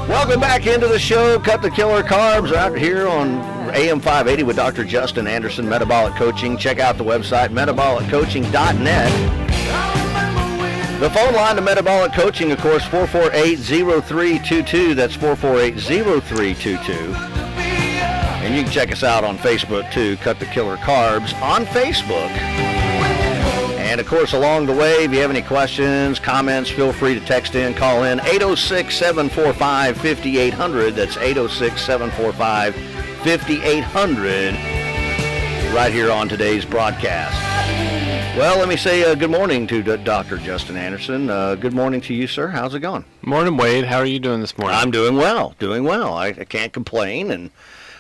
Welcome back into the show. Cut the Killer Carbs out here on AM 580 with Dr. Justin Anderson, Metabolic Coaching. Check out the website, metabolic.coaching.net. The phone line to Metabolic Coaching, of course, 448-0322. That's 448-0322. And you can check us out on Facebook, too. Cut the Killer Carbs on Facebook. And, of course, along the way, if you have any questions, comments, feel free to text in, call in, 806-745-5800. That's 806-745-5800 right here on today's broadcast. Well, let me say good morning to Dr. Justin Anderson. Good morning to you, sir. How's it going? Morning, Wade. How are you doing this morning? I'm doing well, I can't complain, and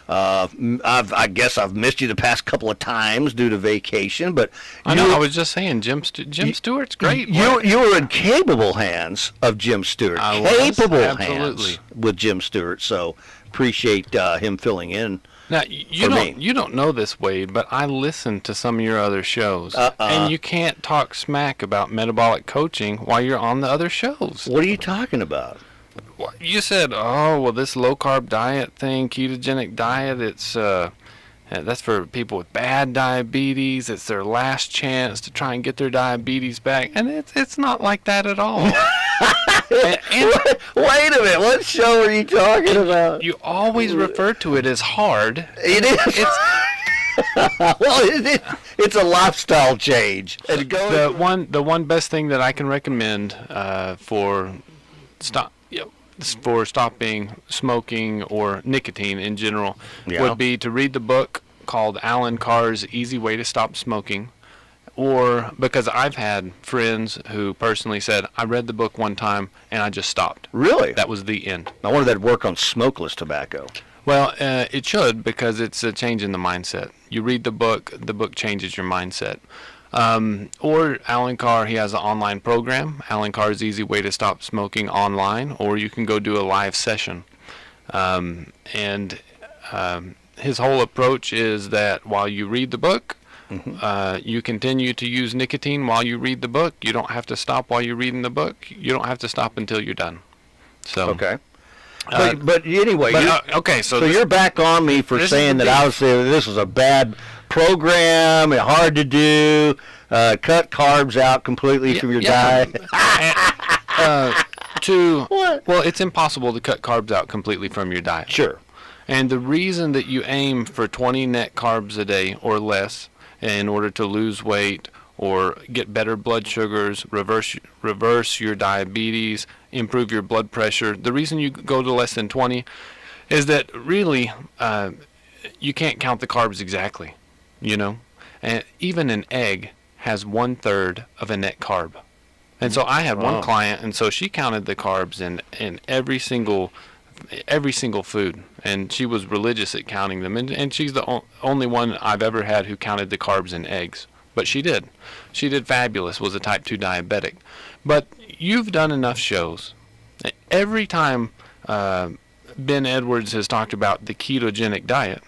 I guess I've missed you the past couple of times due to vacation, but I know. I was just saying, Jim Stewart's great. You were in capable hands of Jim Stewart. Capable hands with Jim Stewart. So appreciate him filling in. Now you don't know this, Wade, but I listen to some of your other shows, and you can't talk smack about metabolic coaching while you're on the other shows. What are you talking about? You said, this low-carb diet thing, ketogenic diet, it's that's for people with bad diabetes. It's their last chance to try and get their diabetes back. And it's not like that at all. Wait a minute. What show are you talking about? You always refer to it as hard. It is. It's a lifestyle change. And the one best thing that I can recommend for stopping smoking or nicotine in general would be to read the book called Alan Carr's Easy Way to Stop Smoking. Or because I've had friends who personally said, I read the book one time and I just stopped. Really? That was the end. I wonder if that'd work on smokeless tobacco. Well, it should, because it's a change in the mindset. You read the book changes your mindset. Or Alan Carr, he has an online program, Alan Carr's Easy Way to Stop Smoking online, or you can go do a live session. His whole approach is that while you read the book, you continue to use nicotine while you read the book. You don't have to stop while you're reading the book. You don't have to stop until you're done. So okay. But anyway, so you're back on me for saying that I was saying this was a bad program, hard to do, cut carbs out completely from your diet. Well, it's impossible to cut carbs out completely from your diet. Sure. And the reason that you aim for 20 net carbs a day or less in order to lose weight or get better blood sugars, reverse your diabetes, improve your blood pressure, the reason you go to less than 20 is that really you can't count the carbs exactly, and even an egg has 1/3 of a net carb. And so I had one client, and so she counted the carbs in every single food, and she was religious at counting them, and she's the only one I've ever had who counted the carbs in eggs. But she did fabulous, was a type 2 diabetic. But you've done enough shows. Every time Ben Edwards has talked about the ketogenic diet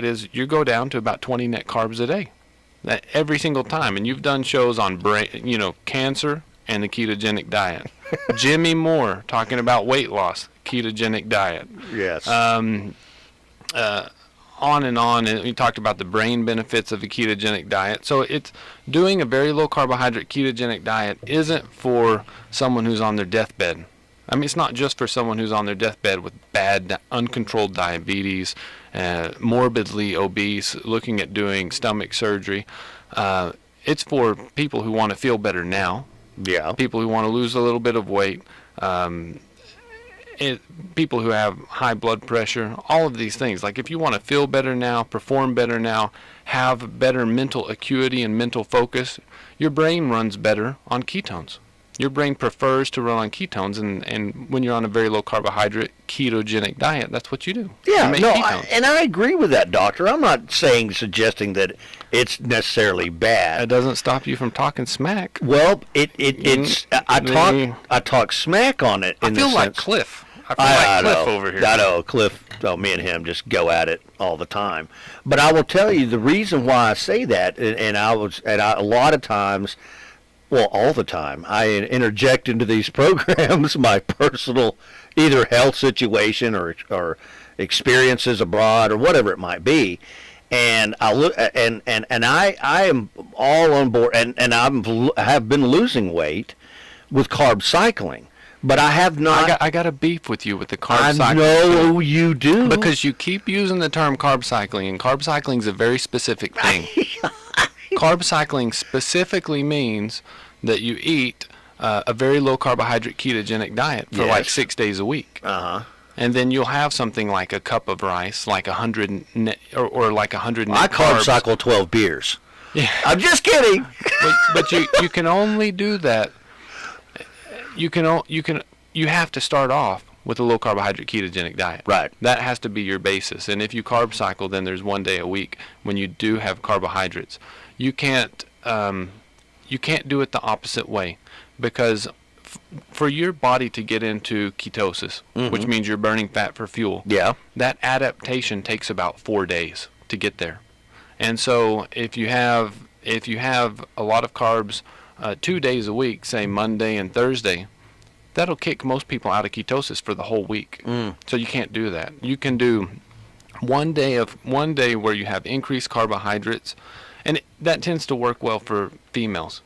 is you go down to about 20 net carbs a day. Every single time. And you've done shows on cancer and the ketogenic diet. Jimmy Moore talking about weight loss, ketogenic diet. Yes. On and on, and we talked about the brain benefits of a ketogenic diet. So it's doing a very low carbohydrate ketogenic diet isn't for someone who's on their deathbed. I mean, it's not just for someone who's on their deathbed with bad, uncontrolled diabetes, morbidly obese, looking at doing stomach surgery. It's for people who want to feel better now. Yeah. People who want to lose a little bit of weight. People who have high blood pressure, all of these things. Like if you want to feel better now, perform better now, have better mental acuity and mental focus, your brain runs better on ketones. Your brain prefers to run on ketones, and when you're on a very low carbohydrate ketogenic diet, that's what you do. Yeah, and I agree with that, doctor. I'm not suggesting that it's necessarily bad. It doesn't stop you from talking smack. Well, I talk smack on it. I feel like Cliff. I feel like Cliff over here. I know Cliff. Oh, me and him just go at it all the time. But I will tell you the reason why I say that, a lot of times Well, all the time. I interject into these programs my personal either health situation or experiences abroad or whatever it might be. And I look and I am all on board, and have been losing weight with carb cycling, but I have not. I got a beef with you with the carb I cycling. know you do, Because you keep using the term carb cycling, and carb cycling is a very specific thing. Carb cycling specifically means that you eat a very low carbohydrate ketogenic diet for like 6 days a week. And then you'll have something like a cup of rice, like 100 or like 100 net I carb carbs. cycle 12 beers. Yeah. I'm just kidding. but you can only do that. You have to start off with a low carbohydrate ketogenic diet. Right. That has to be your basis. And if you carb cycle, then there's 1 day a week when you do have carbohydrates. You can't do it the opposite way, because for your body to get into ketosis, which means you're burning fat for fuel, that adaptation takes about 4 days to get there. And so if you have a lot of carbs 2 days a week, say Monday and Thursday, that'll kick most people out of ketosis for the whole week. So you can't do that. You can do 1 day where you have increased carbohydrates, and that tends to work well for females.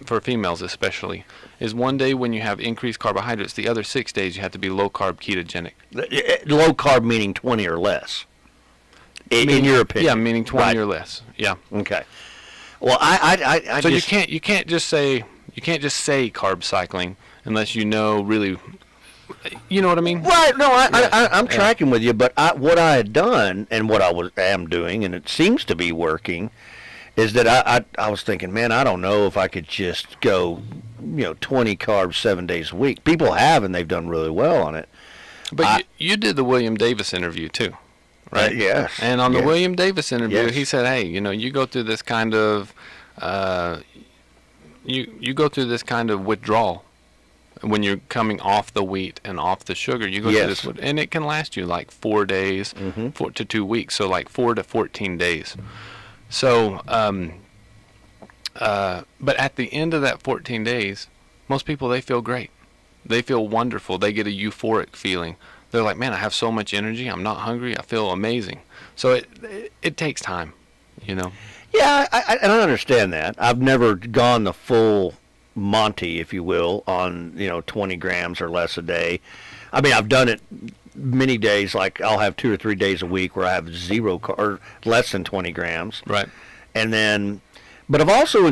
For females especially, is 1 day when you have increased carbohydrates. The other 6 days you have to be low carb ketogenic. Low carb meaning 20 or less. In your opinion? Yeah, meaning 20 or less. Yeah. Okay. Well, I so just, you can't just say carb cycling unless you know really. You know what I mean? Right. No, I'm tracking with you, but what I had done and what am doing, and it seems to be working, is that I was thinking, man, I don't know if I could just go, 20 carbs 7 days a week. People have, and they've done really well on it. But you did the William Davis interview too, right? Yes. And on the William Davis interview, Yes. he said, hey, you go through this kind of, you go through this kind of withdrawal when you're coming off the wheat and off the sugar. You go through this, and it can last you like 4 days, 4 to 2 weeks, so like 4 to 14 days. So, but at the end of that 14 days, most people, they feel great. They feel wonderful. They get a euphoric feeling. They're like, man, I have so much energy. I'm not hungry. I feel amazing. So it takes time, Yeah, I understand that. I've never gone the full Monty, if you will, on 20 grams or less a day. I mean, I've done it many days. Like I'll have 2 or 3 days a week where I have zero or less than 20 grams. Right. And then, but I've also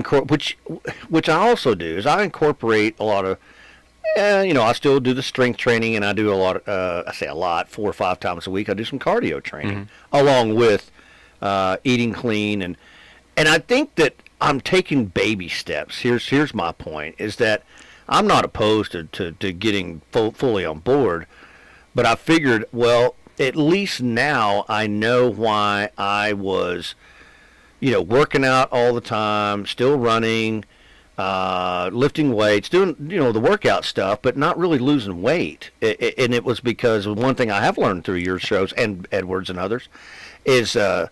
which I also do is I incorporate a lot of. I still do the strength training, and I do a lot. I say a lot, 4 or 5 times a week. I do some cardio training along with eating clean, and I think that I'm taking baby steps. Here's my point: is that I'm not opposed to getting fully on board, but I figured, well, at least now I know why I was, working out all the time, still running. Lifting weights, doing the workout stuff, but not really losing weight. And it was because one thing I have learned through your shows and Edwards and others is that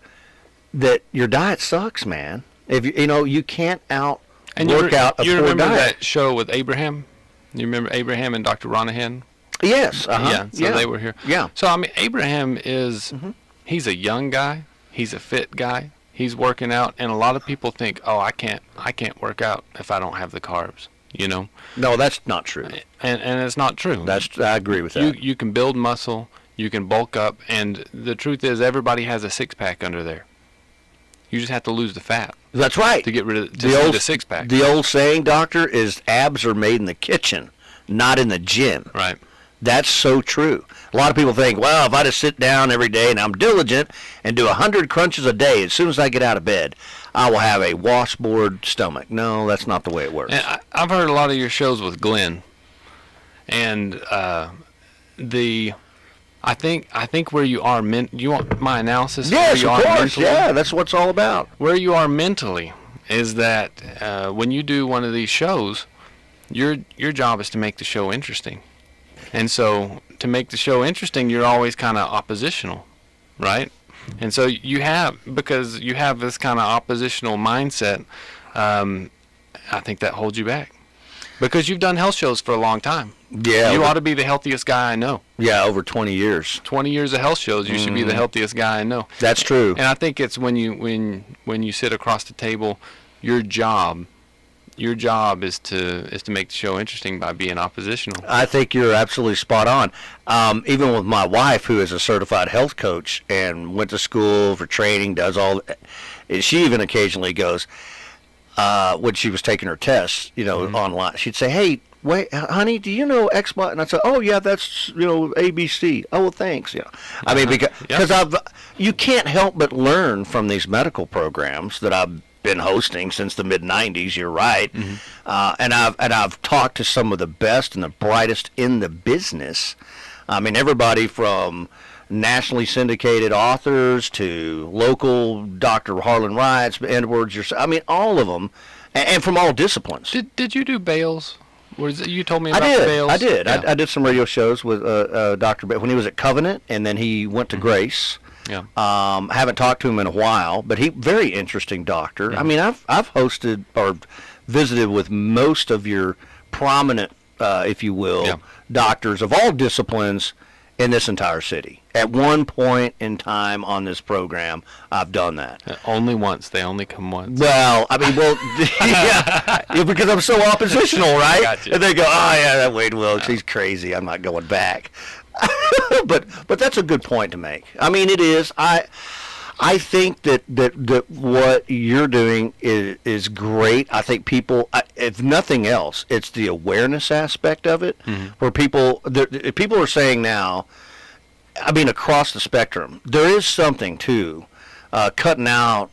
your diet sucks, man. If you can't work out a you poor remember diet. that show with Abraham? You remember Abraham and Dr. Ronahan? Yes. Yeah. So they were here. Yeah. So I mean, Abraham is he's a young guy. He's a fit guy. He's working out, and a lot of people think, oh, I can't work out if I don't have the carbs, No, that's not true. And it's not true. I agree with that. You can build muscle, you can bulk up, and the truth is everybody has a six-pack under there. You just have to lose the fat. That's right. To get rid of the six-pack. The old saying, doctor, is abs are made in the kitchen, not in the gym. Right. That's so true. A lot of people think, well, if I just sit down every day and I'm diligent and do 100 crunches a day, as soon as I get out of bed, I will have a washboard stomach. No, that's not the way it works. And I've heard a lot of your shows with Glenn, and I think where you are you want my analysis? Yes, where you of are course. mentally? Yeah, that's what it's all about. Where you are mentally is that when you do one of these shows, your job is to make the show interesting. And so to make the show interesting, you're always kind of oppositional, right? And so because you have this kind of oppositional mindset, I think that holds you back. Because you've done health shows for a long time. Yeah. You ought to be the healthiest guy I know. Yeah, over 20 years. 20 years of health shows, you should be the healthiest guy I know. That's true. And I think it's when you sit across the table, your job is to make the show interesting by being oppositional. I think you're absolutely spot on. Even with my wife, who is a certified health coach and went to school for training, does all, she even occasionally goes, when she was taking her tests, online, she'd say, "Hey, wait, honey, do you know X, Y?" And I'd say, "Oh, yeah, that's, ABC. Oh, well, thanks." Yeah. I mean, because you can't help but learn from these medical programs that I've been hosting since the mid-90s. You're right. And I've talked to some of the best and the brightest in the business. I mean, everybody from nationally syndicated authors to local Dr. Harlan Wrights, Edwards, all of them, and from all disciplines. Did you do Bales? You told me about Bales? I did. Yeah. I did some radio shows with Dr. Bales when he was at Covenant, and then he went to Grace. Yeah. Haven't talked to him in a while, but very interesting doctor. Yeah. I mean, I've hosted or visited with most of your prominent, if you will, doctors of all disciplines in this entire city. At one point in time on this program, I've done that. Only once. They only come once. Well, yeah, because I'm so oppositional, right? Gotcha. And they go, "Oh yeah, that Wade Wilkes, he's crazy. I'm not going back." but that's a good point to make. I mean, it is. I think that what you're doing is great. I think people, if nothing else, it's the awareness aspect of it, where people are saying now, I mean, across the spectrum, there is something to cutting out,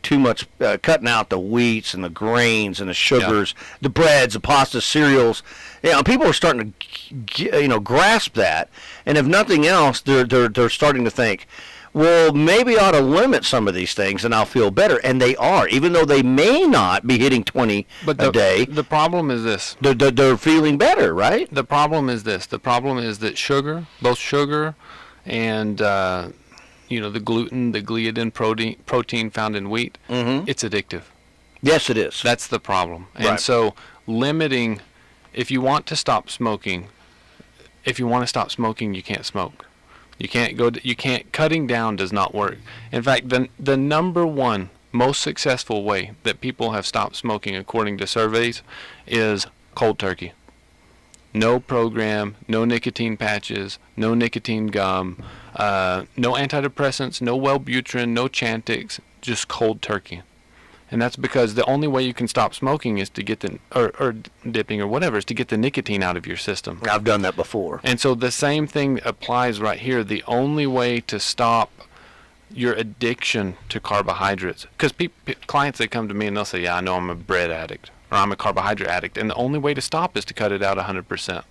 too much, cutting out the wheats and the grains and the sugars, the breads, the pasta, cereals. People are starting to, grasp that, and if nothing else, they're starting to think, well, maybe I ought to limit some of these things and I'll feel better. And they are, even though they may not be hitting 20 a day. The problem is this. They're feeling better, right? The problem is this. The problem is that both sugar and, the gluten, the gliadin protein found in wheat, it's addictive. Yes, it is. That's the problem. And Right. so limiting, if you want to stop smoking, you can't smoke. Cutting down does not work. In fact, the number one most successful way that people have stopped smoking, according to surveys, is cold turkey. No program, no nicotine patches, no nicotine gum, no antidepressants, no Wellbutrin, no Chantix, just cold turkey. And that's because the only way you can stop smoking is to get or dipping or whatever, is to get the nicotine out of your system. I've done that before. And so the same thing applies right here. The only way to stop your addiction to carbohydrates, because clients, they come to me and they'll say, "Yeah, I know I'm a bread addict or I'm a carbohydrate addict," and the only way to stop is to cut it out 100%.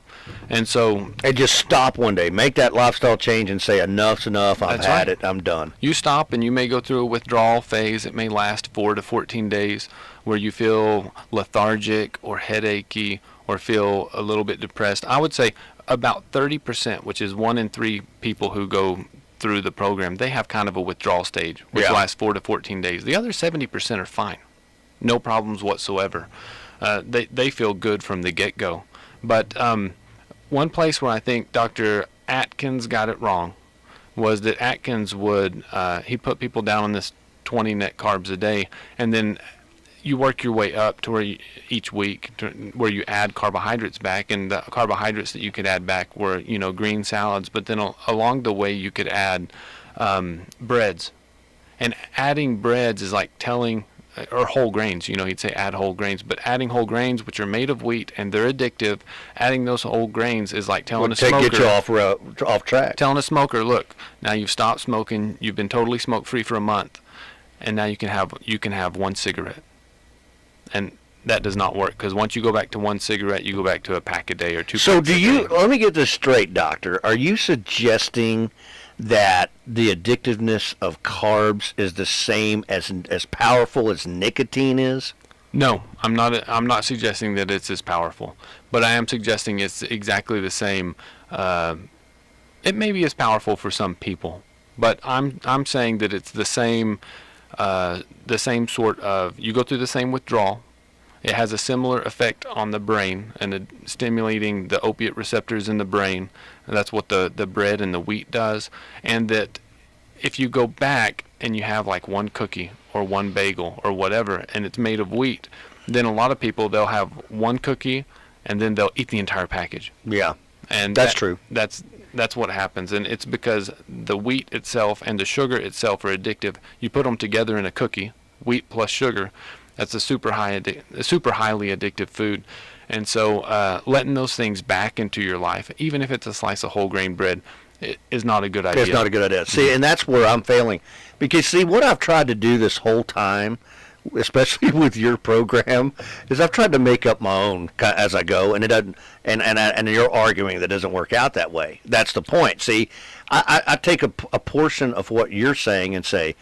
And so, and just stop one day, make that lifestyle change, and say, "Enough's enough. I've had it. I'm done." You stop, and you may go through a withdrawal phase. It may last 4 to 14 days, where you feel lethargic or headachy or feel a little bit depressed. I would say about 30%, which is 1 in 3 people who go through the program, they have kind of a withdrawal stage, which lasts 4 to 14 days. The other 70% are fine, no problems whatsoever. They feel good from the get-go. But one place where I think Dr. Atkins got it wrong was that Atkins he put people down on this 20 net carbs a day, and then you work your way up to where each week where you add carbohydrates back, and the carbohydrates that you could add back were, green salads, but then along the way you could add breads. And adding breads is like or whole grains, he'd say add whole grains, but adding whole grains, which are made of wheat and they're addictive, adding those whole grains is like telling a smoker, get you off track. Telling a smoker, look, now you've stopped smoking, you've been totally smoke free for a month, and now you can have one cigarette. And that does not work, because once you go back to one cigarette, you go back to a pack a day or 2 So packs a day. let me get this straight, doctor. Are you suggesting that the addictiveness of carbs is the same as powerful as nicotine is? No, I'm not suggesting that it's as powerful, but I am suggesting it's exactly the same. It may be as powerful for some people, but I'm saying that it's the same sort of, you go through the same withdrawal, It has a similar effect on the brain and stimulating the opiate receptors in the brain. And that's what the bread and the wheat does. And that if you go back and you have like one cookie or one bagel or whatever, and it's made of wheat, then a lot of people, they'll have one cookie and then they'll eat the entire package. Yeah, and that's true. That's what happens, and it's because the wheat itself and the sugar itself are addictive. You put them together in a cookie, wheat plus sugar, that's a super highly addictive food. And so letting those things back into your life, even if it's a slice of whole grain bread, it is not a good idea. It's not a good idea. See, and that's where I'm failing. Because, see, what I've tried to do this whole time, especially with your program, is I've tried to make up my own as I go, and it doesn't. And you're arguing that it doesn't work out that way. That's the point. See, I take a portion of what you're saying and say,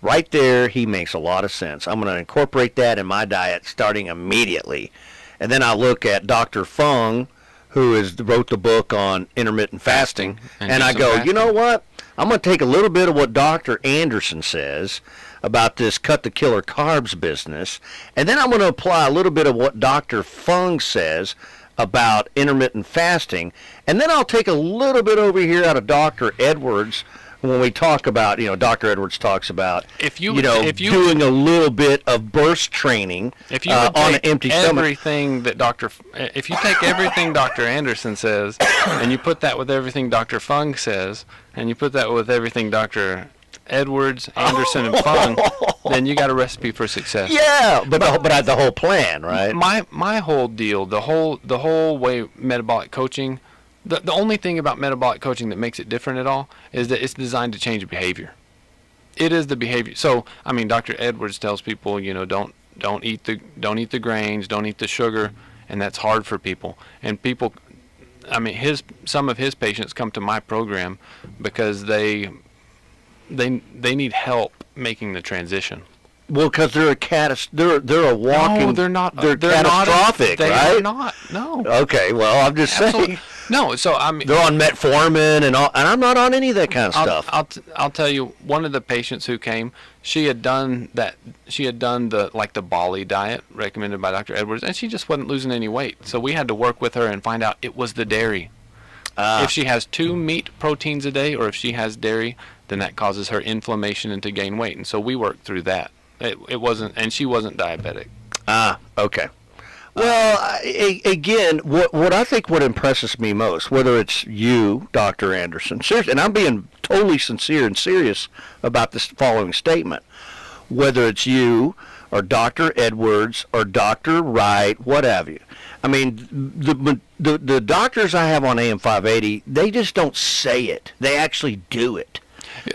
right there, he makes a lot of sense. I'm going to incorporate that in my diet starting immediately. And then I look at Dr. Fung, who wrote the book on intermittent fasting, and I go, you know what? I'm going to take a little bit of what Dr. Anderson says about this cut the killer carbs business, and then I'm going to apply a little bit of what Dr. Fung says about intermittent fasting, and then I'll take a little bit over here out of Dr. Edwards when we talk about, Dr. Edwards talks about, if you doing a little bit of burst training on an empty stomach. If you take everything Dr. Anderson says, and you put that with everything Dr. Fung says, and you put that with everything Dr. Edwards, Anderson, and Fung, then you got a recipe for success. Yeah, but the whole plan, right? My whole deal, the whole way metabolic coaching. The only thing about metabolic coaching that makes it different at all is that it's designed to change behavior. It is the behavior. So, I mean, Dr. Edwards tells people, don't eat the grains, don't eat the sugar, and that's hard for people. And people, I mean, some of his patients come to my program because they need help making the transition. Well, because they're a walking. No, they're not. They're catastrophic, right? They're not. No. Okay, well, I'm just saying. No, so I mean, they're on metformin and all, and I'm not on any of that kind of stuff. I'll tell you, one of the patients who came, she had done the Bali diet recommended by Dr. Edwards, and she just wasn't losing any weight. So we had to work with her and find out it was the dairy. If she has 2 meat proteins a day, or if she has dairy, then that causes her inflammation and to gain weight. And so we worked through that. It wasn't, and she wasn't diabetic. Okay. Well, again, what I think what impresses me most, whether it's you, Dr. Anderson, seriously, and I'm being totally sincere and serious about this following statement, whether it's you or Dr. Edwards or Dr. Wright, what have you. I mean, the doctors I have on AM 580, they just don't say it; they actually do it.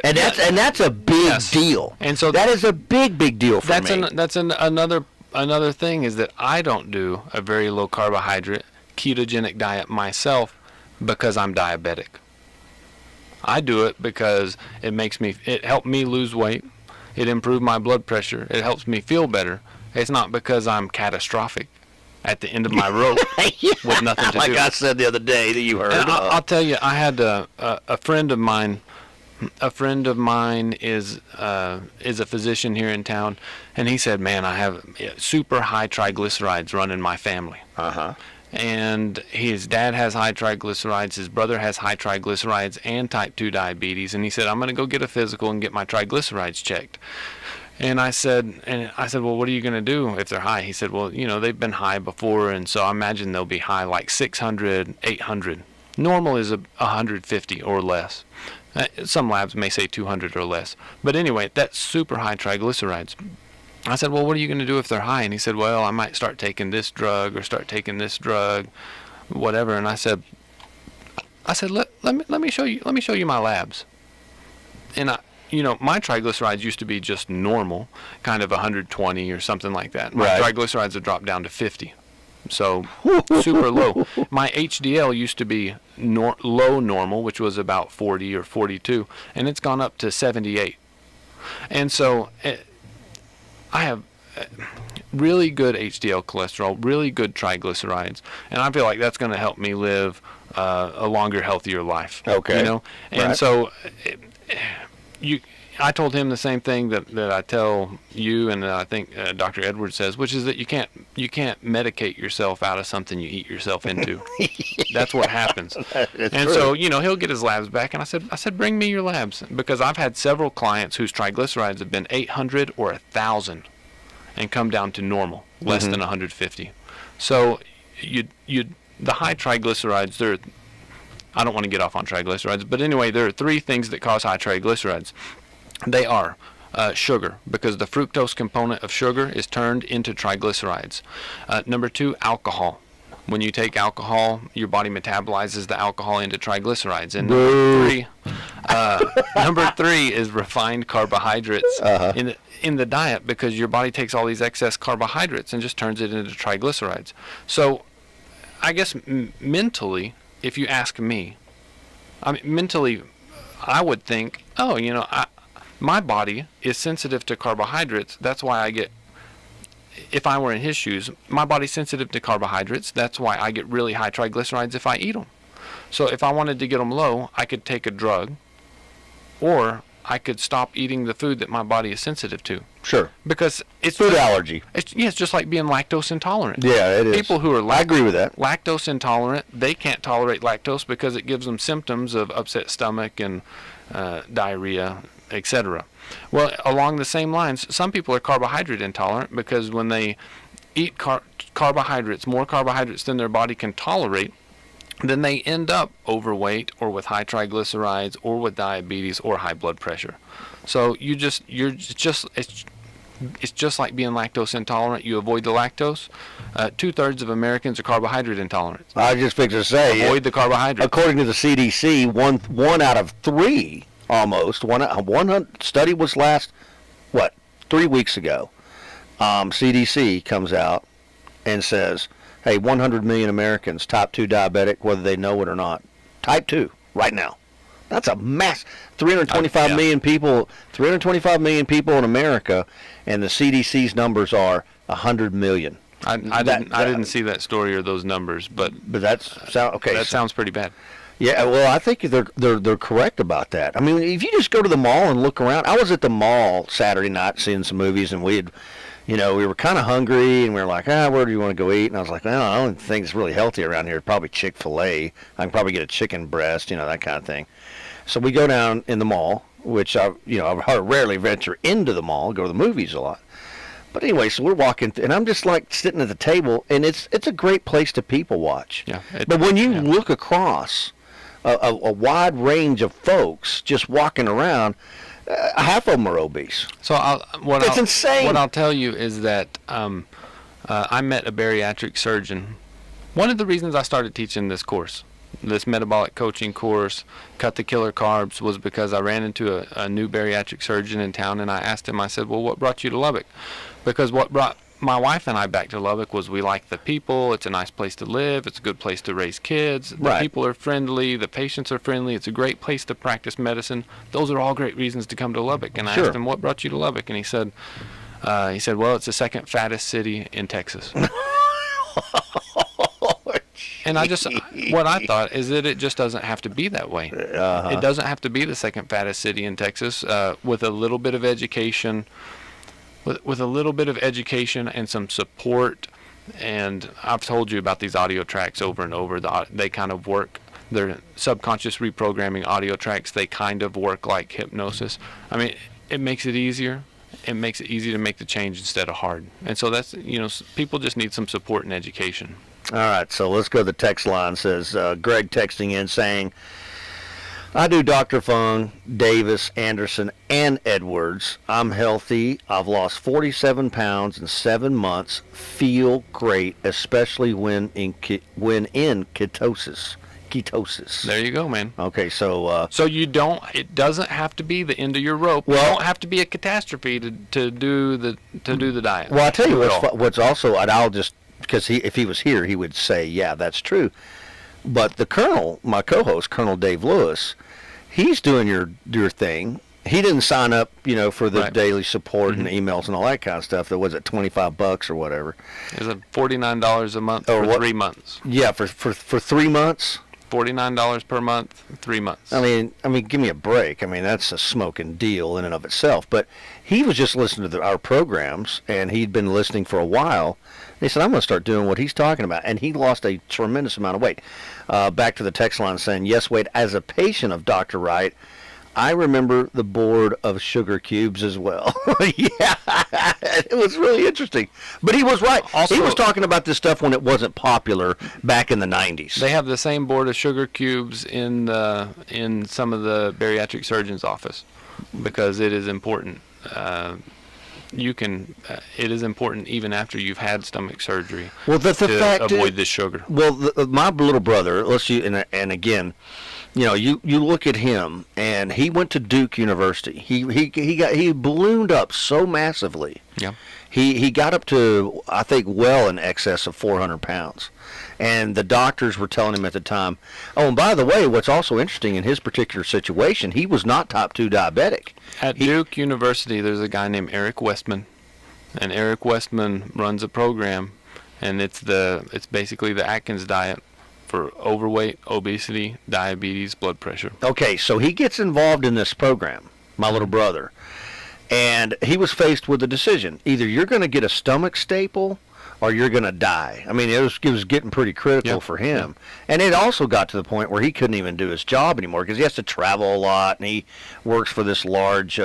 And that's a big deal. And so that is a big deal for me. That's another thing is that I don't do a very low carbohydrate ketogenic diet myself because I'm diabetic. I do it because it helped me lose weight. It improved my blood pressure. It helps me feel better. It's not because I'm catastrophic at the end of my rope with nothing to do. Like I said the other day that you heard. I'll tell you, I had a friend of mine. A friend of mine is a physician here in town, and he said, "Man, I have super high triglycerides running my family." And his dad has high triglycerides, his brother has high triglycerides and type 2 diabetes, and he said, "I'm going to go get a physical and get my triglycerides checked." And I said, "Well, what are you going to do if they're high?" He said, "Well, they've been high before, and so I imagine they'll be high like 600, 800. Normal is 150 or less. Some labs may say 200 or less. But anyway, that's super high triglycerides." I said, "Well, what are you going to do if they're high?" And he said, "Well, I might start taking this drug or start taking this drug, whatever." And I said, let me show you my labs. And my triglycerides used to be just normal, kind of 120 or something like that. My triglycerides have dropped down to 50. So super low. My HDL used to be low normal, which was about 40 or 42, and it's gone up to 78. And so I have really good HDL cholesterol, really good triglycerides, and I feel like that's going to help me live a longer, healthier life. Okay. And so I told him the same thing that I tell you, and I think Dr. Edwards says, which is that you can't medicate yourself out of something you eat yourself into. That's what happens. It's and true. so, he'll get his labs back, and I said, bring me your labs, because I've had several clients whose triglycerides have been 800 or 1,000 and come down to normal, less than 150. So the high triglycerides, I don't want to get off on triglycerides, but anyway, there are three things that cause high triglycerides. They are sugar, because the fructose component of sugar is turned into triglycerides. Number 2, alcohol. When you take alcohol, your body metabolizes the alcohol into triglycerides. And number three is refined carbohydrates in the diet, because your body takes all these excess carbohydrates and just turns it into triglycerides. So I guess mentally, if you ask me, mentally, I would think, my body is sensitive to carbohydrates. That's why if I were in his shoes, my body's sensitive to carbohydrates. That's why I get really high triglycerides if I eat them. So if I wanted to get them low, I could take a drug, or I could stop eating the food that my body is sensitive to. Sure. Because it's food allergy. It's just like being lactose intolerant. Yeah, it is. People who are I agree with that. lactose intolerant, they can't tolerate lactose because it gives them symptoms of upset stomach and diarrhea, etc. Well, along the same lines, some people are carbohydrate intolerant because when they eat carbohydrates, more carbohydrates than their body can tolerate, then they end up overweight or with high triglycerides or with diabetes or high blood pressure. So it's just like being lactose intolerant. You avoid the lactose. 2/3 of Americans are carbohydrate intolerant. I just fixed to say, Avoid the carbohydrates. according to the CDC, one out of three, almost one study was 3 weeks ago. CDC comes out and says, hey, 100 million Americans, type 2 diabetic, whether they know it or not. Type 2, right now. That's a mass. 325 million people. 325 million people in America, and the CDC's numbers are 100 million. I didn't see that story or those numbers, but sounds pretty bad. Yeah, well, I think they're correct about that. I mean, if you just go to the mall and look around. I was at the mall Saturday night seeing some movies, and we were kind of hungry, and we were like, where do you want to go eat? And I was like, well, I don't think it's really healthy around here. Probably Chick-fil-A. I can probably get a chicken breast, that kind of thing. So we go down in the mall, which I rarely venture into the mall, go to the movies a lot. But anyway, so we're walking, and I'm just like sitting at the table, and it's a great place to people watch. Yeah. But when you look across a wide range of folks just walking around, half of them are obese. So it's insane. What I'll tell you is that I met a bariatric surgeon. One of the reasons I started teaching this course, this metabolic coaching course, Cut the Killer Carbs, was because I ran into a new bariatric surgeon in town, and I asked him, I said, well, what brought you to Lubbock? Because what brought my wife and I back to Lubbock was we like the people. It's a nice place to live. It's a good place to raise kids. The people are friendly. The patients are friendly. It's a great place to practice medicine. Those are all great reasons to come to Lubbock. And I asked him, what brought you to Lubbock? And he said, well, it's the second fattest city in Texas. And what I thought is that it just doesn't have to be that way. It doesn't have to be the second fattest city in Texas. With a little bit of education, with a little bit of education and some support, and I've told you about these audio tracks over and over. They kind of work. They're subconscious reprogramming audio tracks. They kind of work like hypnosis. I mean, it makes it easier. It makes it easy to make the change instead of hard. And so that's, people just need some support and education. All right, so let's go to the text line. It says, Greg texting in saying, I do Dr. Fung, Davis, Anderson, and Edwards. I'm healthy. I've lost 47 pounds in 7 months. Feel great, especially when in ketosis. There you go, man. Okay, so it doesn't have to be the end of your rope. Well, it don't have to be a catastrophe to do the diet. Well, I'll tell you what's also, and I'll just, because if he was here, he would say, yeah, that's true. But the Colonel, my co-host, Colonel Dave Lewis, he's doing your thing. He didn't sign up, for the daily support and emails and all that kind of stuff. That was at $25 or whatever. Is it $49 a month for 3 months? Yeah, for 3 months. $49 per month, 3 months. I mean, give me a break. I mean, that's a smoking deal in and of itself. But he was just listening to our programs, and he'd been listening for a while. He said, I'm going to start doing what he's talking about. And he lost a tremendous amount of weight. Back to the text line saying, yes, Wade, as a patient of Dr. Wright, I remember the board of sugar cubes as well. Yeah, it was really interesting. But he was right. Also, he was talking about this stuff when it wasn't popular back in the 90s. They have the same board of sugar cubes in some of the bariatric surgeon's office because it is important. It is important even after you've had stomach surgery to avoid this sugar. Well, my little brother, and again, you look at him, and he went to Duke University. He ballooned up so massively. Yeah. He got up to, I think, well in excess of 400 pounds. And the doctors were telling him at the time, oh, and by the way, what's also interesting in his particular situation, he was not type 2 diabetic. At Duke University, there's a guy named Eric Westman, and Eric Westman runs a program, and it's basically the Atkins diet for overweight, obesity, diabetes, blood pressure. Okay, so he gets involved in this program, my little brother, and he was faced with a decision. Either you're going to get a stomach staple or you're going to die. I mean, it was getting pretty critical for him. And it also got to the point where he couldn't even do his job anymore because he has to travel a lot, and he works for this large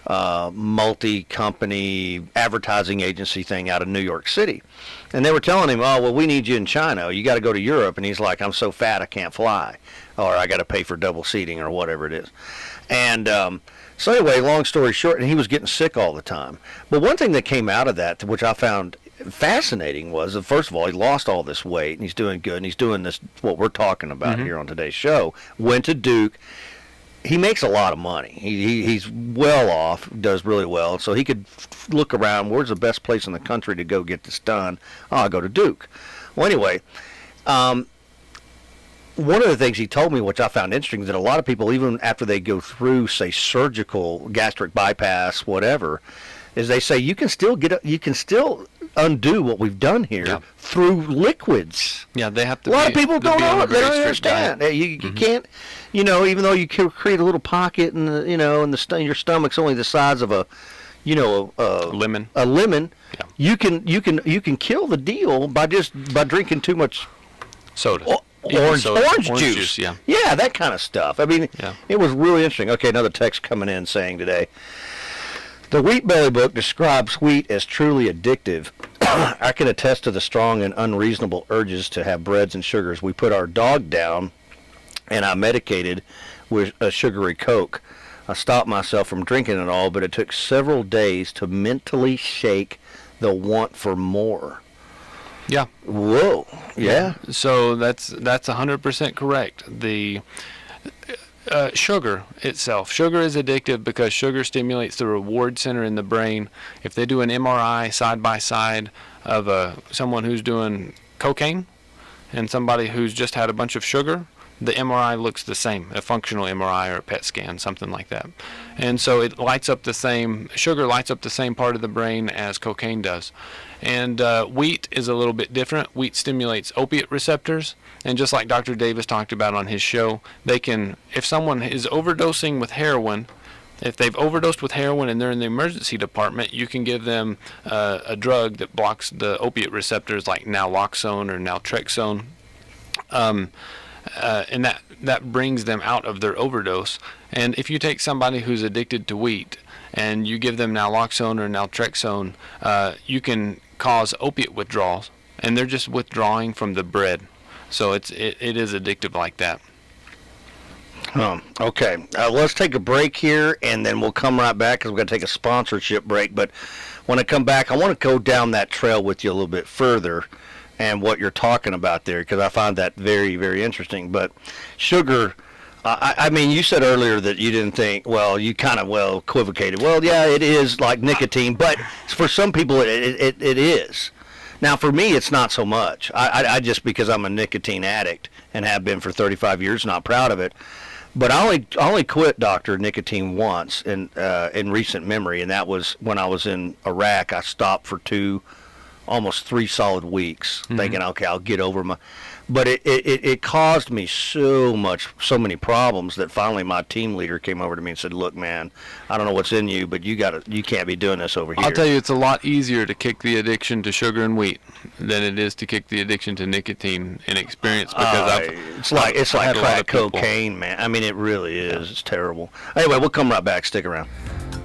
multi-company advertising agency thing out of New York City. And they were telling him, oh, well, we need you in China. You got to go to Europe. And he's like, I'm so fat I can't fly. Or I got to pay for double seating or whatever it is. And so anyway, long story short, and he was getting sick all the time. But one thing that came out of that, which I found fascinating, was that first of all, he lost all this weight, and he's doing good, and he's doing this, what we're talking about here on today's show. Went to Duke. He makes a lot of money. He's well off, does really well, so he could look around, where's the best place in the country to go get this done? Oh, I'll go to Duke. Well, anyway, one of the things he told me, which I found interesting, is that a lot of people, even after they go through, say, surgical, gastric bypass, whatever, is they say you can still undo what we've done here through liquids. Yeah, they have to. A lot of people don't know. They don't understand. You can't, even though you can create a little pocket in the, your stomach's only the size of a lemon. A lemon. Yeah. You can kill the deal by drinking too much soda. Orange juice. Yeah, that kind of stuff. I mean, it was really interesting. Okay, another text coming in saying today, the Wheat Belly book describes wheat as truly addictive. I can attest to the strong and unreasonable urges to have breads and sugars. We put our dog down, and I medicated with a sugary Coke. I stopped myself from drinking it all, but it took several days to mentally shake the want for more. Yeah. Whoa. Yeah. So that's 100% correct. The sugar itself. Sugar is addictive because sugar stimulates the reward center in the brain. If they do an MRI side by side of someone who's doing cocaine and somebody who's just had a bunch of sugar, the MRI looks the same, a functional MRI or a PET scan, something like that. And so sugar lights up the same part of the brain as cocaine does. And wheat is a little bit different. Wheat stimulates opiate receptors. And just like Dr. Davis talked about on his show, if someone is overdosing with heroin, if they've overdosed with heroin and they're in the emergency department, you can give them a drug that blocks the opiate receptors like naloxone or naltrexone. And that brings them out of their overdose. And if you take somebody who's addicted to wheat and you give them naloxone or naltrexone, you can cause opiate withdrawals, and they're just withdrawing from the bread. So it is addictive like that. Okay, let's take a break here, and then we'll come right back because we're going to take a sponsorship break. But when I come back, I want to go down that trail with you a little bit further and what you're talking about there, because I find that very, very interesting. But sugar, I mean, you said earlier that you didn't think, well, you kind of equivocated. Well, yeah, it is like nicotine, but for some people it is. Now, for me, it's not so much. I just, because I'm a nicotine addict and have been for 35 years, not proud of it. But I only quit, Doctor, nicotine once in recent memory, and that was when I was in Iraq. I stopped for almost 3 solid weeks, thinking, okay, I'll get over But it caused me so many problems that finally my team leader came over to me and said, "Look, man, I don't know what's in you, but you can't be doing this over here." I'll tell you, it's a lot easier to kick the addiction to sugar and wheat than it is to kick the addiction to nicotine in experience, because it's like crack cocaine, man. I mean, it really is. It's terrible. Anyway, we'll come right back. Stick around.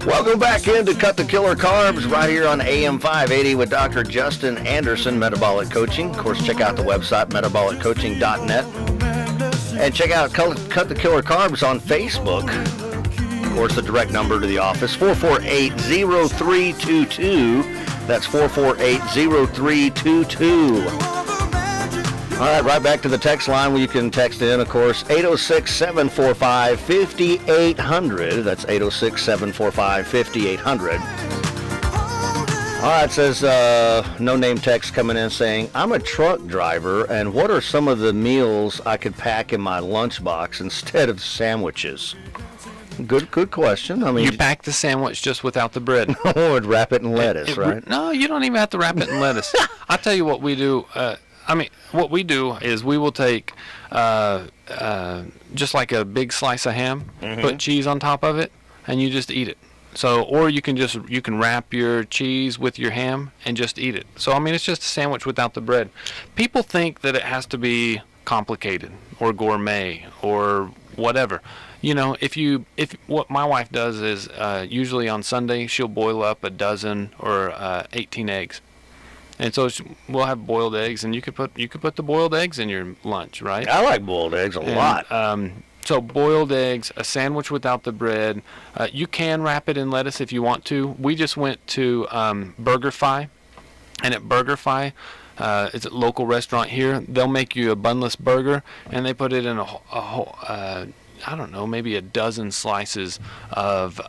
Welcome back into Cut the Killer Carbs right here on AM 580 with Dr. Justin Anderson, Metabolic Coaching. Of course, check out the website, metabolic-coaching.net. And check out Cut the Killer Carbs on Facebook. Of course, the direct number to the office, 448-0322. That's 448-0322. All right, right back to the text line where you can text in, of course, 806-745-5800. That's 806-745-5800. All right, it says, no-name text coming in saying, I'm a truck driver, and what are some of the meals I could pack in my lunchbox instead of sandwiches? Good question. I mean, you pack the sandwich just without the bread. Or wrap it in lettuce, right? No, you don't even have to wrap it in lettuce. I'll tell you what we do. What we do is we will take just like a big slice of ham, put cheese on top of it, and you just eat it. So, or you can wrap your cheese with your ham and just eat it. So, I mean, it's just a sandwich without the bread. People think that it has to be complicated or gourmet or whatever. You know, if what my wife does is usually on Sunday she'll boil up a dozen or 18 eggs. And so we'll have boiled eggs, and you could put the boiled eggs in your lunch, right? I like boiled eggs a lot. So boiled eggs, a sandwich without the bread. You can wrap it in lettuce if you want to. We just went to BurgerFi, and at BurgerFi, it's a local restaurant here. They'll make you a bunless burger, and they put it in a whole, I don't know, maybe a dozen slices of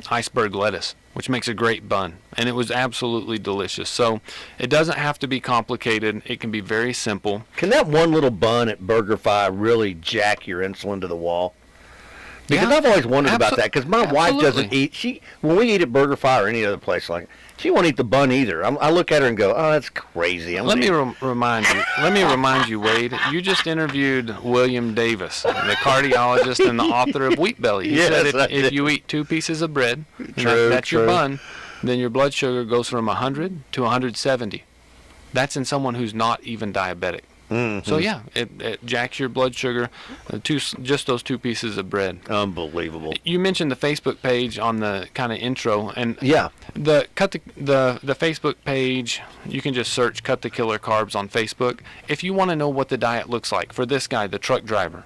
iceberg lettuce, which makes a great bun, and it was absolutely delicious. So it doesn't have to be complicated. It can be very simple. Can that one little bun at BurgerFi really jack your insulin to the wall? Because I've always wondered about that, because my wife doesn't eat. When we eat at BurgerFi or any other place like it, she won't eat the bun either. I look at her and go, "Oh, that's crazy." Let me remind you, Wade. You just interviewed William Davis, the cardiologist and the author of Wheat Belly. He said if you eat 2 pieces of bread, that's your bun, then your blood sugar goes from 100 to 170. That's in someone who's not even diabetic. Mm-hmm. So yeah, it jacks your blood sugar. Just those 2 pieces of bread. Unbelievable. You mentioned the Facebook page on the kind of intro, and yeah, the Facebook page. You can just search "Cut the Killer Carbs" on Facebook. If you want to know what the diet looks like for this guy, the truck driver,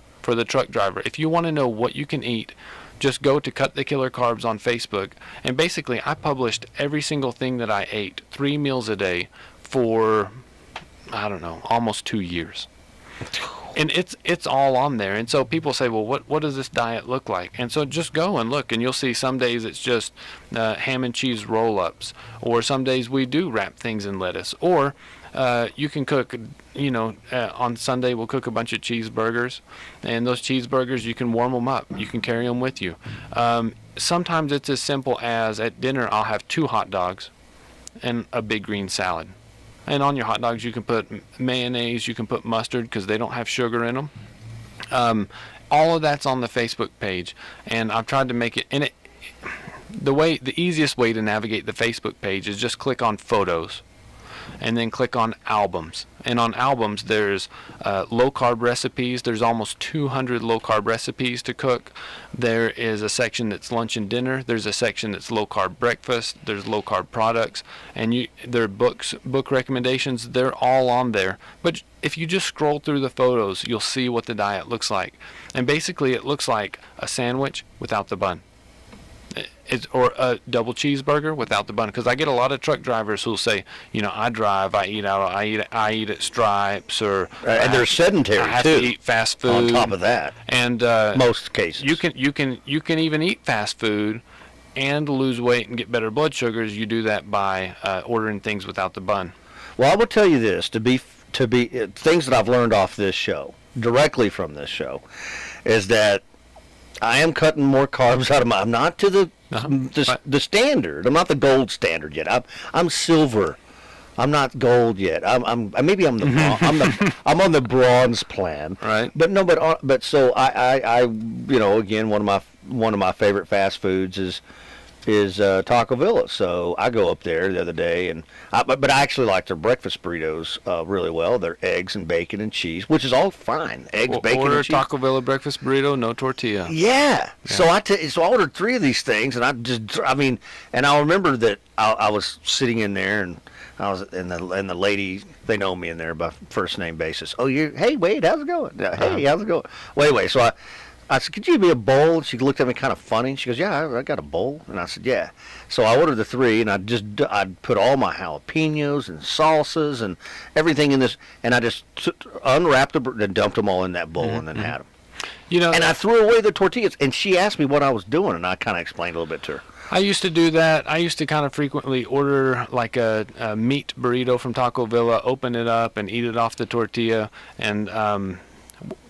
if you want to know what you can eat, just go to Cut the Killer Carbs on Facebook, and basically I published every single thing that I ate, 3 meals a day, for I don't know, almost 2 years. And it's all on there. And so people say, well, what does this diet look like? And so just go and look, and you'll see some days it's just ham and cheese roll-ups, or some days we do wrap things in lettuce, or you can cook, on Sunday we'll cook a bunch of cheeseburgers, and those cheeseburgers, you can warm them up. You can carry them with you. Sometimes it's as simple as at dinner I'll have 2 hot dogs and a big green salad. And on your hot dogs, you can put mayonnaise, you can put mustard, because they don't have sugar in them. All of that's on the Facebook page, and I've tried to make it. And the easiest way to navigate the Facebook page is just click on photos, and then click on albums. And on albums, there's low-carb recipes. There's almost 200 low-carb recipes to cook. There is a section that's lunch and dinner. There's a section that's low-carb breakfast. There's low-carb products. And there are book recommendations. They're all on there. But if you just scroll through the photos, you'll see what the diet looks like. And basically, it looks like a sandwich without the bun. Or a double cheeseburger without the bun, because I get a lot of truck drivers who'll say, I drive, I eat out, I eat at Stripes, or and they're sedentary I have too. to eat fast food. On top of that, and most cases, you can even eat fast food and lose weight and get better blood sugars. You do that by ordering things without the bun. Well, I will tell you this: to be things that I've learned off this show, directly from this show, is that I am cutting more carbs out of I'm not to the standard. I'm not the gold standard yet. I'm silver I'm not gold yet. Maybe I'm the I'm on the bronze plan. Right. But no, but so I again, one of my favorite fast foods is Taco Villa. So I go up there the other day, and but I actually like their breakfast burritos really well. They're eggs and bacon and cheese, which is all fine. Eggs, bacon, order and cheese. Taco Villa breakfast burrito, no tortilla. Yeah. So I ordered 3 of these things, and and I remember that I was sitting in there, and I was and the lady, they know me in there by first name basis. Oh, hey Wade, how's it going? Hey, how's it going? Wait. So I said, could you give me a bowl? And she looked at me kind of funny. She goes, yeah, I got a bowl. And I said, yeah. So I ordered the 3, and I put all my jalapenos and salsas and everything in this, and I just unwrapped them and dumped them all in that bowl and then had them. And I threw away the tortillas, and she asked me what I was doing, and I kind of explained a little bit to her. I used to do that. I used to kind of frequently order like a meat burrito from Taco Villa, open it up, and eat it off the tortilla. And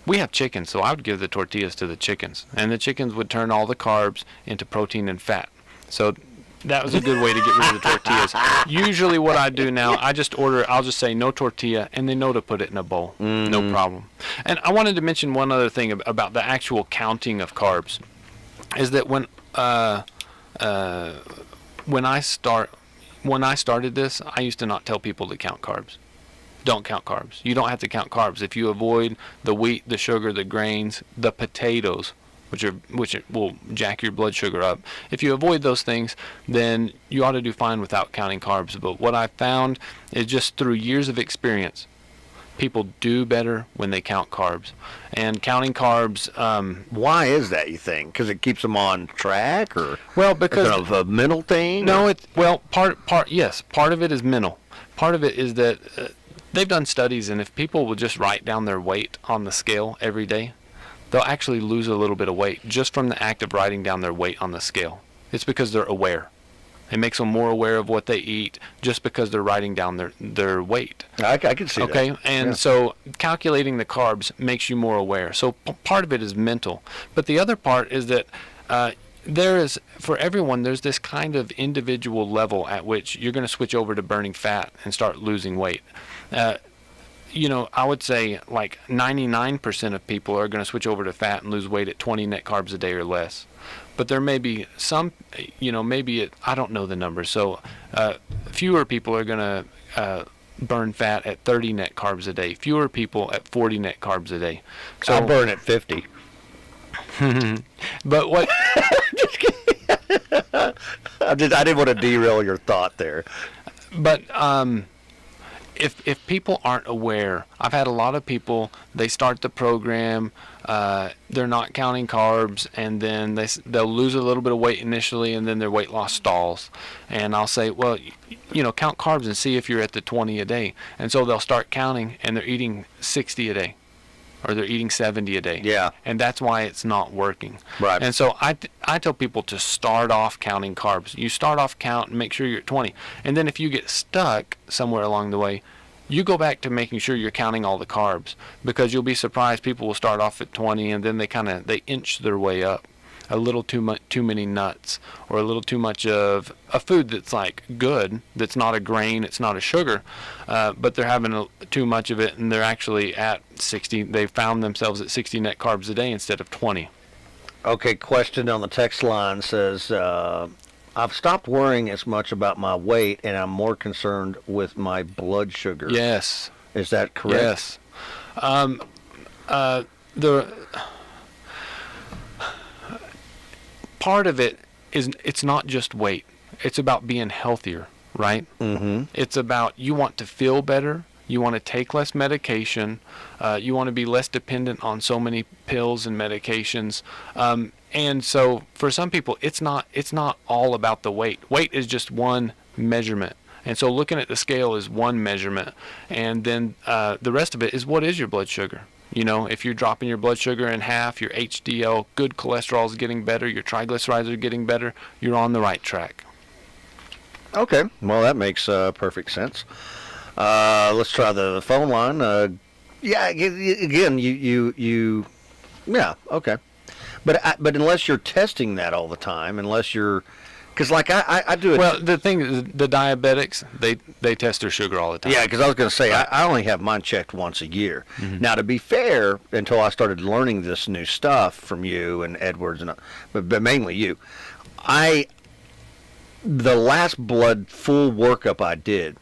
we have chickens, so I would give the tortillas to the chickens. And the chickens would turn all the carbs into protein and fat. So that was a good way to get rid of the tortillas. Usually what I do now, I'll just say no tortilla, and they know to put it in a bowl. Mm-hmm. No problem. And I wanted to mention one other thing about the actual counting of carbs, is that when I started this, I used to not tell people to count carbs. Don't count carbs. You don't have to count carbs. If you avoid the wheat, the sugar, the grains, the potatoes, which will jack your blood sugar up. If you avoid those things, then you ought to do fine without counting carbs. But what I found is, just through years of experience, people do better when they count carbs. And counting carbs, why is that, you think? Because it keeps them on track, or because of a mental thing? No, yes, part of it is mental. Part of it is that they've done studies, and if people will just write down their weight on the scale every day, they'll actually lose a little bit of weight just from the act of writing down their weight on the scale. It's because they're aware. It makes them more aware of what they eat just because they're writing down their weight. I can see that. Okay, and so calculating the carbs makes you more aware. So part of it is mental. But the other part is that for everyone, there's this kind of individual level at which you're going to switch over to burning fat and start losing weight. I would say like 99% of people are going to switch over to fat and lose weight at 20 net carbs a day or less. But there may be some, I don't know the numbers. So fewer people are going to burn fat at 30 net carbs a day. Fewer people at 40 net carbs a day. So I burn at 50. But what? Just kidding. I didn't want to derail your thought there. But if people aren't aware, I've had a lot of people, they start the program, they're not counting carbs, and then they'll lose a little bit of weight initially, and then their weight loss stalls. And I'll say, well, count carbs and see if you're at the 20 a day. And so they'll start counting, and they're eating 60 a day, or they're eating 70 a day. Yeah. And that's why it's not working. Right. And so I tell people to start off counting carbs. You start off count and make sure you're at 20. And then if you get stuck somewhere along the way, you go back to making sure you're counting all the carbs, because you'll be surprised people will start off at 20 and then they inch their way up. A little too many nuts, or a little too much of a food that's like good, that's not a grain, it's not a sugar, but they're having too much of it, and they're actually at 60. They found themselves at 60 net carbs a day instead of 20. Okay, question on the text line says, I've stopped worrying as much about my weight, and I'm more concerned with my blood sugar. Yes. Is that correct? Yes. Part of it is, it's not just weight. It's about being healthier, right? Mm-hmm. It's about, you want to feel better. You want to take less medication. You want to be less dependent on so many pills and medications. And so for some people, it's not all about the weight. Weight is just one measurement. And so looking at the scale is one measurement. And then the rest of it is, what is your blood sugar? If you're dropping your blood sugar in half, your HDL, good cholesterol is getting better, your triglycerides are getting better, you're on the right track. Okay. Well, that makes perfect sense. Let's try the phone line. Yeah, again, yeah, okay. But unless you're testing that all the time, unless you're Because like I do it. Well, the thing is, the diabetics, they test their sugar all the time. Yeah, because I was going to say, I only have mine checked once a year. Mm-hmm. Now, to be fair, until I started learning this new stuff from you and Edwards, but mainly you, the last blood full workup I did,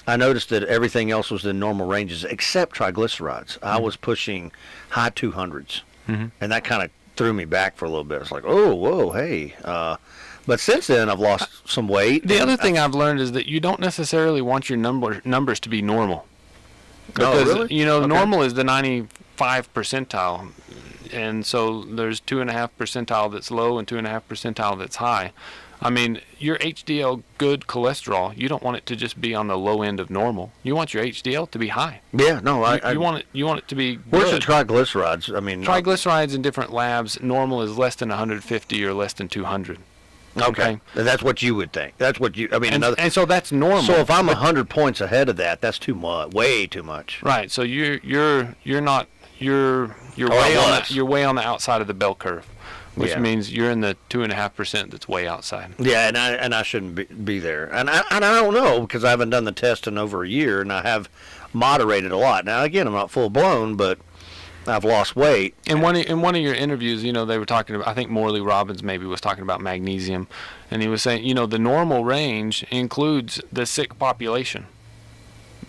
I noticed that everything else was in normal ranges except triglycerides. I was pushing high 200s, and that kind of threw me back for a little bit. It's like, oh, whoa, hey. But since then, I've lost some weight. The other thing I've learned is that you don't necessarily want your numbers to be normal. Because, really? Okay. Normal is the 95 percentile. And so there's 2.5 percentile that's low and 2.5 percentile that's high. I mean, your HDL good cholesterol, you don't want it to just be on the low end of normal. You want your HDL to be high. Yeah, no, You want it to be where's the good. triglycerides? I mean, Triglycerides in different labs, normal is less than 150 or less than 200. okay. And that's what you would think. That's what you. I mean, And so that's normal. So if I'm 100 points ahead of that, that's too much. Way too much. Right. So you're not you're way on the outside of the bell curve, which means you're in the 2.5% that's way outside. Yeah, and I shouldn't be there. And I don't know because I haven't done the test in over a year, and I have moderated a lot. Now again, I'm not full blown, but I've lost weight. In one of your interviews, they were talking about, I think Morley Robbins maybe was talking about magnesium, and he was saying, the normal range includes the sick population.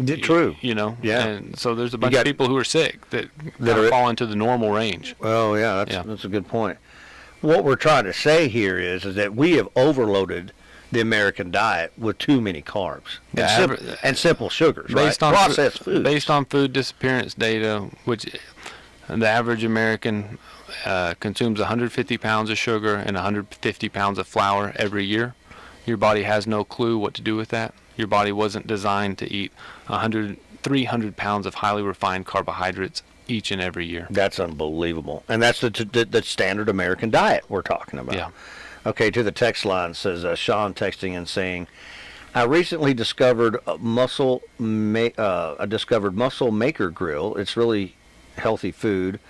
True. Yeah. And so there's a bunch of people who are sick that fall into the normal range. Oh, yeah, that's a good point. What we're trying to say here is that we have overloaded the American diet with too many carbs and simple sugars, based right? on Processed foods. Based on food disappearance data, which the average American consumes 150 pounds of sugar and 150 pounds of flour every year. Your body has no clue what to do with that. Your body wasn't designed to eat 300 pounds of highly refined carbohydrates each and every year. That's unbelievable. And that's the standard American diet we're talking about. Yeah. Okay, to the text line says Sean texting and saying, I recently discovered Muscle Maker Grill. It's really healthy food.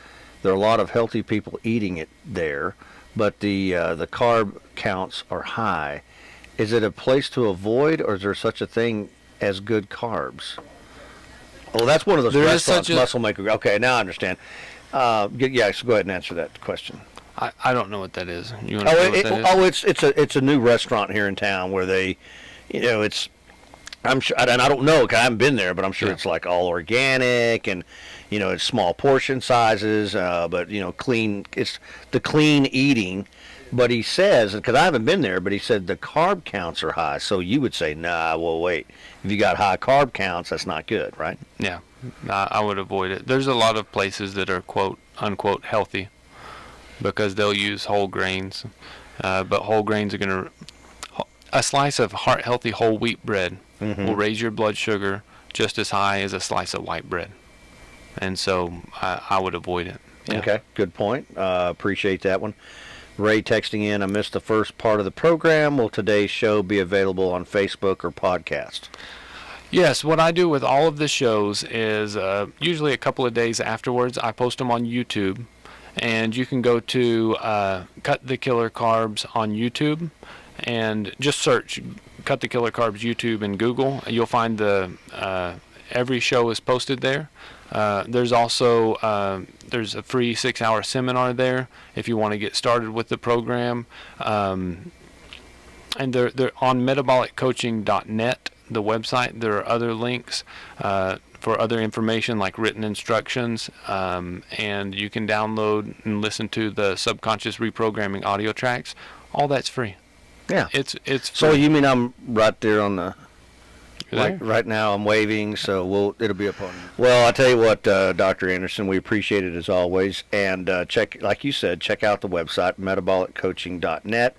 There are a lot of healthy people eating it there, but the carb counts are high. Is it a place to avoid, or is there such a thing as good carbs? Oh, that's one of those restaurants, Muscle Maker. Okay, now I understand. So go ahead and answer that question. I don't know what that is. You want to know what that is? It's a new restaurant here in town where they, it's. I'm sure, and I don't know because I haven't been there, but I'm sure it's like all organic and, it's small portion sizes, but clean. It's the clean eating. But he says, because I haven't been there, but he said the carb counts are high. So you would say, nah, well, wait. If you got high carb counts, that's not good, right? Yeah, I would avoid it. There's a lot of places that are quote unquote healthy because they'll use whole grains, but whole grains are going to. A slice of heart-healthy whole wheat bread will raise your blood sugar just as high as a slice of white bread, and so I would avoid it. Yeah. Okay, good point. Appreciate that one. Ray texting in, I missed the first part of the program. Will today's show be available on Facebook or podcast? Yes, what I do with all of the shows is usually a couple of days afterwards, I post them on YouTube. And you can go to Cut the Killer Carbs on YouTube and just search Cut the Killer Carbs YouTube in Google. You'll find every show is posted there. There's also there's a free 6-hour seminar there if you want to get started with the program. And they're on metaboliccoaching.net, the website. There are other links for other information like written instructions, and you can download and listen to the subconscious reprogramming audio tracks. All that's free. Yeah. It's free. So you mean I'm right there on the... Like right now I'm waving, so it'll be up on. Well, I tell you what, Dr. Anderson, we appreciate it as always, and like you said, check out the website metaboliccoaching.net.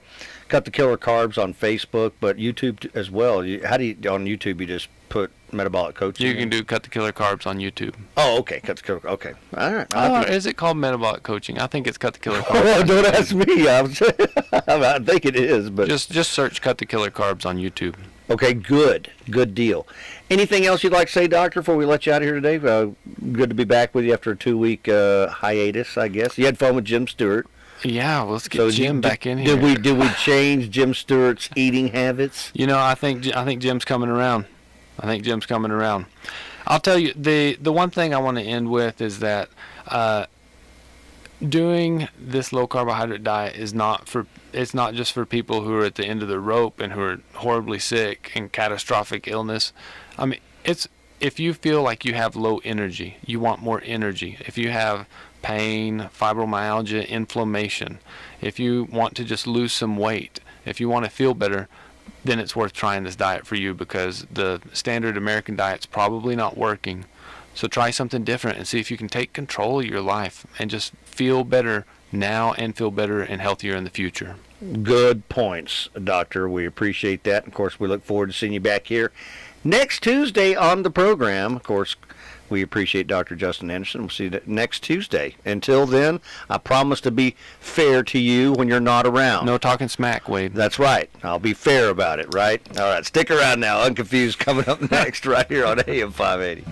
Cut the Killer Carbs on Facebook, but YouTube as well. How do you on YouTube? You just put Metabolic Coaching. You can do Cut the Killer Carbs on YouTube. Oh, okay, Cut the Killer. Okay, all right. Is it called Metabolic Coaching? I think it's Cut the Killer Carbs. Well, don't ask me. I think it is, but just search Cut the Killer Carbs on YouTube. Okay, good deal. Anything else you'd like to say, Doctor, before we let you out of here today? Good to be back with you after a 2-week hiatus, I guess. You had fun with Jim Stewart. Yeah, let's get Jim back in here. Did we change Jim Stewart's eating habits? You know, I think Jim's coming around. I'll tell you, the one thing I want to end with is that doing this low carbohydrate diet it's not just for people who are at the end of the rope and who are horribly sick and catastrophic illness. I mean, it's if you feel like you have low energy, you want more energy. If you have pain, fibromyalgia, inflammation, if you want to just lose some weight, if you want to feel better, then it's worth trying this diet for you, because the standard American diet's probably not working. So try something different and see if you can take control of your life and just feel better now and feel better and healthier in the future. Good points, Doctor. We appreciate that. Of course, we look forward to seeing you back here next Tuesday on the program. Of course, we appreciate Dr. Justin Anderson. We'll see you next Tuesday. Until then, I promise to be fair to you when you're not around. No talking smack, Wade. That's right. I'll be fair about it, right? All right, stick around now. Unconfused coming up next right here on AM 580.